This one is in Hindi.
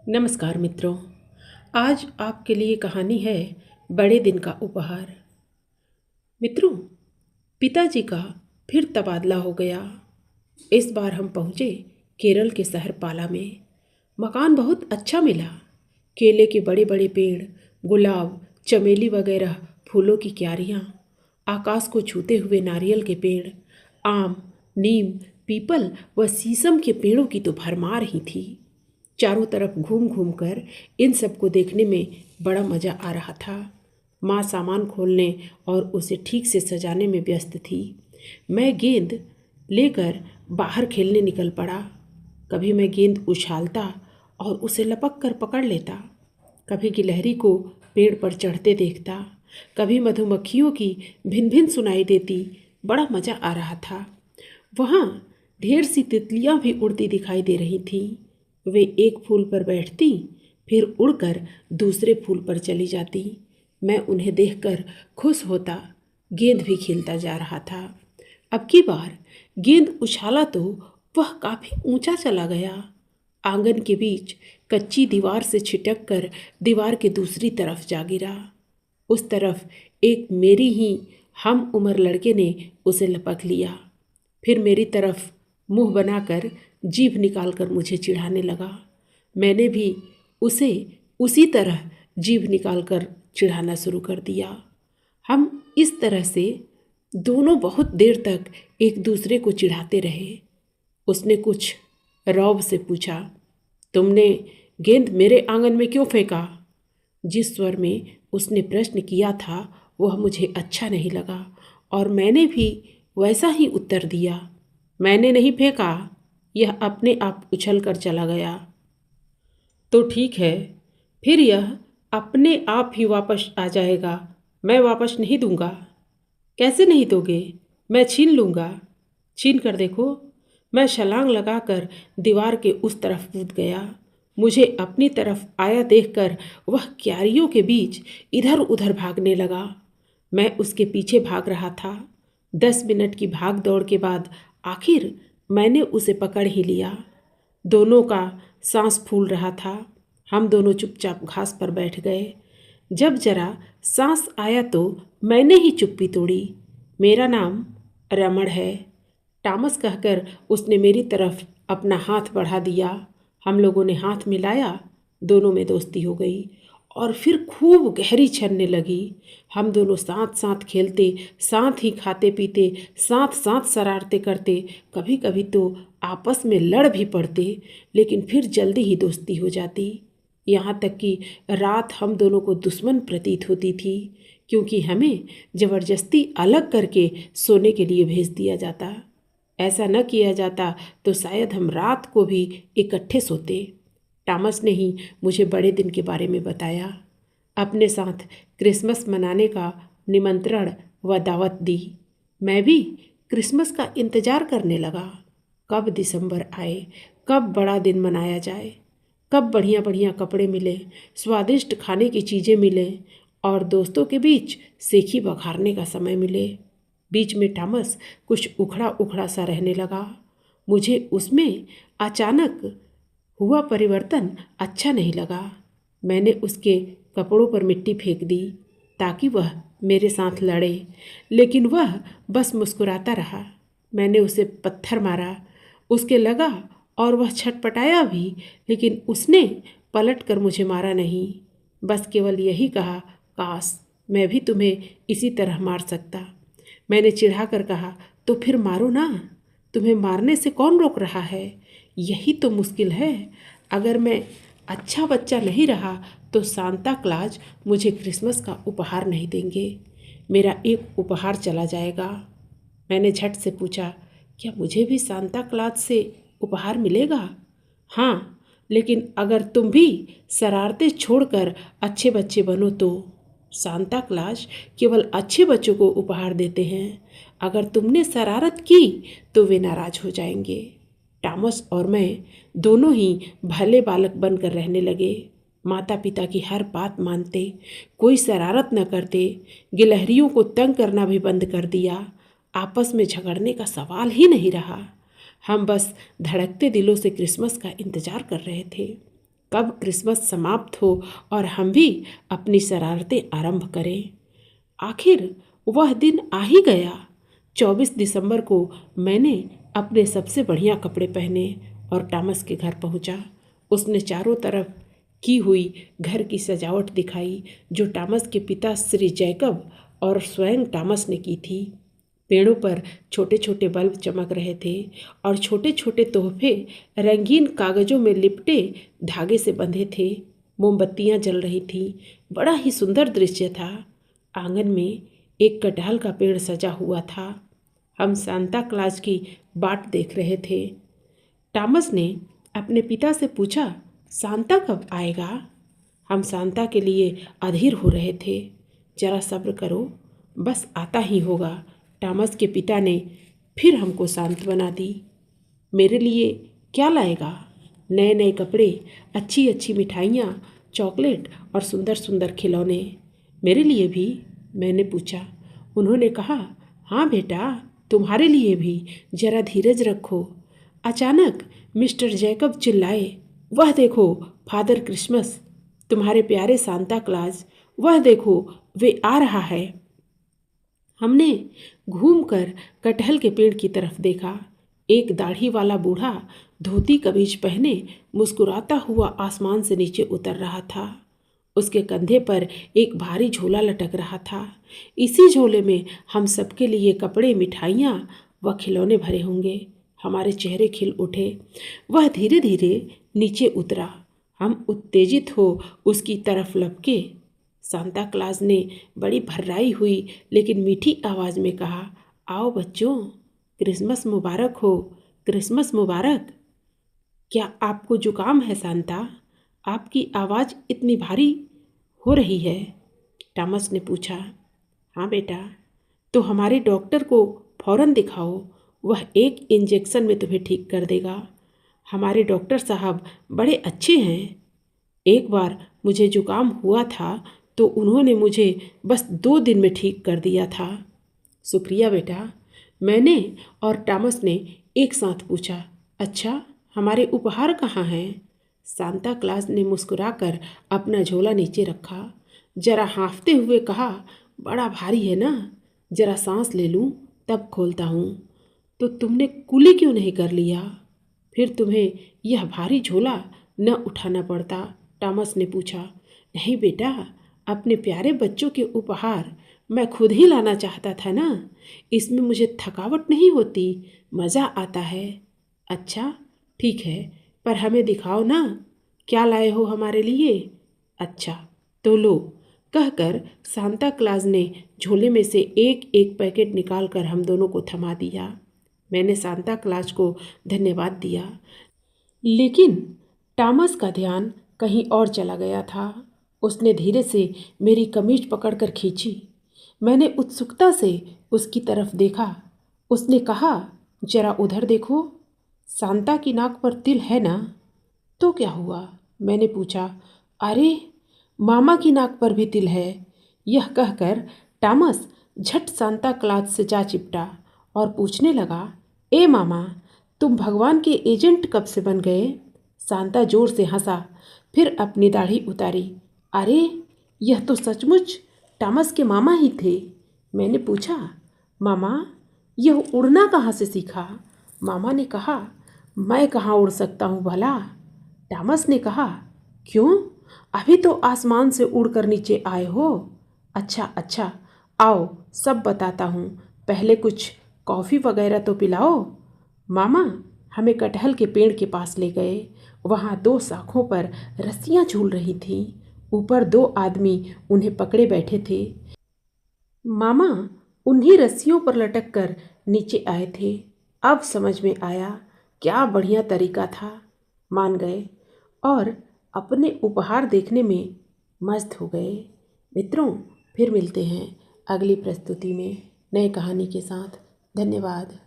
नमस्कार मित्रों। आज आपके लिए कहानी है बड़े दिन का उपहार। मित्रों, पिताजी का फिर तबादला हो गया। इस बार हम पहुँचे केरल के शहर पाला में। मकान बहुत अच्छा मिला। केले के बड़े बड़े पेड़, गुलाब, चमेली वगैरह फूलों की क्यारियाँ, आकाश को छूते हुए नारियल के पेड़, आम, नीम, पीपल व शीशम के पेड़ों की तो भरमार ही थी। चारों तरफ घूम घूम कर इन सबको देखने में बड़ा मज़ा आ रहा था। माँ सामान खोलने और उसे ठीक से सजाने में व्यस्त थी। मैं गेंद लेकर बाहर खेलने निकल पड़ा। कभी मैं गेंद उछालता और उसे लपक कर पकड़ लेता, कभी गिलहरी को पेड़ पर चढ़ते देखता, कभी मधुमक्खियों की भिन भिन सुनाई देती। बड़ा मज़ा आ रहा था। वहाँ ढेर सी तितलियाँ भी उड़ती दिखाई दे रही थीं। वे एक फूल पर बैठती, फिर उड़कर दूसरे फूल पर चली जाती। मैं उन्हें देखकर खुश होता। गेंद भी खेलता जा रहा था। अब की बार गेंद उछाला तो वह काफ़ी ऊंचा चला गया। आंगन के बीच कच्ची दीवार से छिटक कर दीवार के दूसरी तरफ जा गिरा। उस तरफ एक मेरी ही हम उम्र लड़के ने उसे लपक लिया। फिर मेरी तरफ मुंह बनाकर जीभ निकालकर मुझे चिढ़ाने लगा। मैंने भी उसे उसी तरह जीभ निकालकर चिढ़ाना शुरू कर दिया। हम इस तरह से दोनों बहुत देर तक एक दूसरे को चिढ़ाते रहे। उसने कुछ रौब से पूछा, तुमने गेंद मेरे आंगन में क्यों फेंका? जिस स्वर में उसने प्रश्न किया था वह मुझे अच्छा नहीं लगा और मैंने भी वैसा ही उत्तर दिया। मैंने नहीं फेंका, यह अपने आप उछल कर चला गया। तो ठीक है, फिर यह अपने आप ही वापस आ जाएगा। मैं वापस नहीं दूंगा। कैसे नहीं दोगे? मैं छीन लूँगा। छीन कर देखो। मैं छलांग लगाकर दीवार के उस तरफ कूद गया। मुझे अपनी तरफ आया देखकर वह क्यारियों के बीच इधर उधर भागने लगा। मैं उसके पीछे भाग रहा था। 10 मिनट की भाग दौड़ के बाद आखिर मैंने उसे पकड़ ही लिया। दोनों का सांस फूल रहा था। हम दोनों चुपचाप घास पर बैठ गए। जब जरा सांस आया तो मैंने ही चुप्पी तोड़ी। मेरा नाम रमण है, टॉमस कहकर उसने मेरी तरफ अपना हाथ बढ़ा दिया। हम लोगों ने हाथ मिलाया। दोनों में दोस्ती हो गई और फिर खूब गहरी छनने लगी। हम दोनों साथ साथ खेलते, साथ ही खाते पीते, साथ साथ शरारतें करते, कभी कभी तो आपस में लड़ भी पड़ते, लेकिन फिर जल्दी ही दोस्ती हो जाती। यहाँ तक कि रात हम दोनों को दुश्मन प्रतीत होती थी, क्योंकि हमें ज़बरदस्ती अलग करके सोने के लिए भेज दिया जाता। ऐसा न किया जाता तो शायद हम रात को भी इकट्ठे सोते। टॉमस ने ही मुझे बड़े दिन के बारे में बताया। अपने साथ क्रिसमस मनाने का निमंत्रण व दावत दी। मैं भी क्रिसमस का इंतज़ार करने लगा। कब दिसंबर आए, कब बड़ा दिन मनाया जाए, कब बढ़िया बढ़िया कपड़े मिले, स्वादिष्ट खाने की चीज़ें मिले और दोस्तों के बीच सेखी बघारने का समय मिले। बीच में टॉमस कुछ उखड़ा उखड़ा सा रहने लगा। मुझे उसमें अचानक हुआ परिवर्तन अच्छा नहीं लगा। मैंने उसके कपड़ों पर मिट्टी फेंक दी ताकि वह मेरे साथ लड़े, लेकिन वह बस मुस्कुराता रहा। मैंने उसे पत्थर मारा, उसके लगा और वह छटपटाया भी, लेकिन उसने पलट कर मुझे मारा नहीं। बस केवल यही कहा, काश मैं भी तुम्हें इसी तरह मार सकता। मैंने चिढ़ा कर कहा, तो फिर मारो ना, तुम्हें मारने से कौन रोक रहा है? यही तो मुश्किल है। अगर मैं अच्छा बच्चा नहीं रहा तो सांता क्लॉज मुझे क्रिसमस का उपहार नहीं देंगे। मेरा एक उपहार चला जाएगा। मैंने झट से पूछा, क्या मुझे भी सांता क्लॉज से उपहार मिलेगा? हाँ, लेकिन अगर तुम भी शरारतें छोड़कर अच्छे बच्चे बनो तो। सांता क्लॉज केवल अच्छे बच्चों को उपहार देते हैं। अगर तुमने शरारत की तो वे नाराज हो जाएंगे। टॉमस और मैं दोनों ही भले बालक बनकर रहने लगे। माता पिता की हर बात मानते, कोई शरारत न करते, गिलहरियों को तंग करना भी बंद कर दिया। आपस में झगड़ने का सवाल ही नहीं रहा। हम बस धड़कते दिलों से क्रिसमस का इंतज़ार कर रहे थे। कब क्रिसमस समाप्त हो और हम भी अपनी शरारतें आरंभ करें। आखिर वह दिन आ ही गया। 24 दिसंबर को मैंने अपने सबसे बढ़िया कपड़े पहने और टॉमस के घर पहुंचा। उसने चारों तरफ की हुई घर की सजावट दिखाई जो टॉमस के पिता श्री जैकब और स्वयं टॉमस ने की थी। पेड़ों पर छोटे छोटे बल्ब चमक रहे थे और छोटे छोटे तोहफे रंगीन कागजों में लिपटे धागे से बंधे थे। मोमबत्तियां जल रही थीं। बड़ा ही सुंदर दृश्य था। आंगन में एक कटहल का पेड़ सजा हुआ था। हम सांता क्लॉज की बाट देख रहे थे। टॉमस ने अपने पिता से पूछा, सांता कब आएगा? हम सांता के लिए अधीर हो रहे थे। जरा सब्र करो, बस आता ही होगा। टॉमस के पिता ने फिर हमको सांत्वना दी। मेरे लिए क्या लाएगा? नए नए कपड़े, अच्छी अच्छी मिठाइयाँ, चॉकलेट और सुंदर सुंदर खिलौने। मेरे लिए भी? मैंने पूछा। उन्होंने कहा, हाँ बेटा, तुम्हारे लिए भी। जरा धीरज रखो। अचानक मिस्टर जैकब चिल्लाए, वह देखो फादर क्रिसमस, तुम्हारे प्यारे सांता क्लॉज, वह देखो वे आ रहा है। हमने घूमकर कटहल के पेड़ की तरफ देखा। एक दाढ़ी वाला बूढ़ा धोती कमीज पहने मुस्कुराता हुआ आसमान से नीचे उतर रहा था। उसके कंधे पर एक भारी झोला लटक रहा था। इसी झोले में हम सबके लिए कपड़े, मिठाइयाँ व खिलौने भरे होंगे। हमारे चेहरे खिल उठे। वह धीरे धीरे नीचे उतरा। हम उत्तेजित हो उसकी तरफ लपके। सांता क्लॉज ने बड़ी भर्राई हुई लेकिन मीठी आवाज़ में कहा, आओ बच्चों, क्रिसमस मुबारक हो, क्रिसमस मुबारक। क्या आपको जुकाम है सांता? आपकी आवाज़ इतनी भारी हो रही है। टॉमस ने पूछा। हाँ बेटा, तो हमारे डॉक्टर को फौरन दिखाओ, वह एक इंजेक्शन में तुम्हें ठीक कर देगा। हमारे डॉक्टर साहब बड़े अच्छे हैं। एक बार मुझे जुकाम हुआ था तो उन्होंने मुझे बस 2 दिन में ठीक कर दिया था। शुक्रिया बेटा, मैंने और टॉमस ने एक साथ पूछा। अच्छा, हमारे उपहार कहाँ हैं? सांता क्लॉज ने मुस्कुराकर अपना झोला नीचे रखा। जरा हाँफते हुए कहा, बड़ा भारी है ना, जरा सांस ले लूँ तब खोलता हूँ। तो तुमने कुली क्यों नहीं कर लिया? फिर तुम्हें यह भारी झोला न उठाना पड़ता। टॉमस ने पूछा। नहीं बेटा, अपने प्यारे बच्चों के उपहार मैं खुद ही लाना चाहता था ना, इसमें मुझे थकावट नहीं होती, मज़ा आता है। अच्छा ठीक है, पर हमें दिखाओ ना, क्या लाए हो हमारे लिए? अच्छा तो लो, कहकर सांता क्लॉज ने झोले में से एक एक पैकेट निकालकर हम दोनों को थमा दिया। मैंने सांता क्लॉज को धन्यवाद दिया, लेकिन टॉमस का ध्यान कहीं और चला गया था। उसने धीरे से मेरी कमीज पकड़कर खींची। मैंने उत्सुकता से उसकी तरफ देखा। उसने कहा, जरा उधर देखो, सांता की नाक पर तिल है ना? तो क्या हुआ? मैंने पूछा। अरे, मामा की नाक पर भी तिल है। यह कहकर टॉमस झट सांता क्लॉज से जा चिपटा और पूछने लगा, ए मामा, तुम भगवान के एजेंट कब से बन गए? सांता जोर से हंसा, फिर अपनी दाढ़ी उतारी। अरे, यह तो सचमुच टॉमस के मामा ही थे। मैंने पूछा, मामा, यह उड़ना कहाँ से सीखा? मामा ने कहा, मैं कहाँ उड़ सकता हूँ भला? टॉमस ने कहा, क्यों? अभी तो आसमान से उड़कर नीचे आए हो। अच्छा अच्छा, आओ सब बताता हूँ, पहले कुछ कॉफ़ी वगैरह तो पिलाओ। मामा हमें कटहल के पेड़ के पास ले गए। वहाँ 2 शाखों पर रस्सियाँ झूल रही थीं। ऊपर 2 आदमी उन्हें पकड़े बैठे थे। मामा उन्हीं रस्सियों पर लटक कर नीचे आए थे। अब समझ में आया, क्या बढ़िया तरीका था। मान गए और अपने उपहार देखने में मस्त हो गए। मित्रों, फिर मिलते हैं अगली प्रस्तुति में नई कहानी के साथ। धन्यवाद।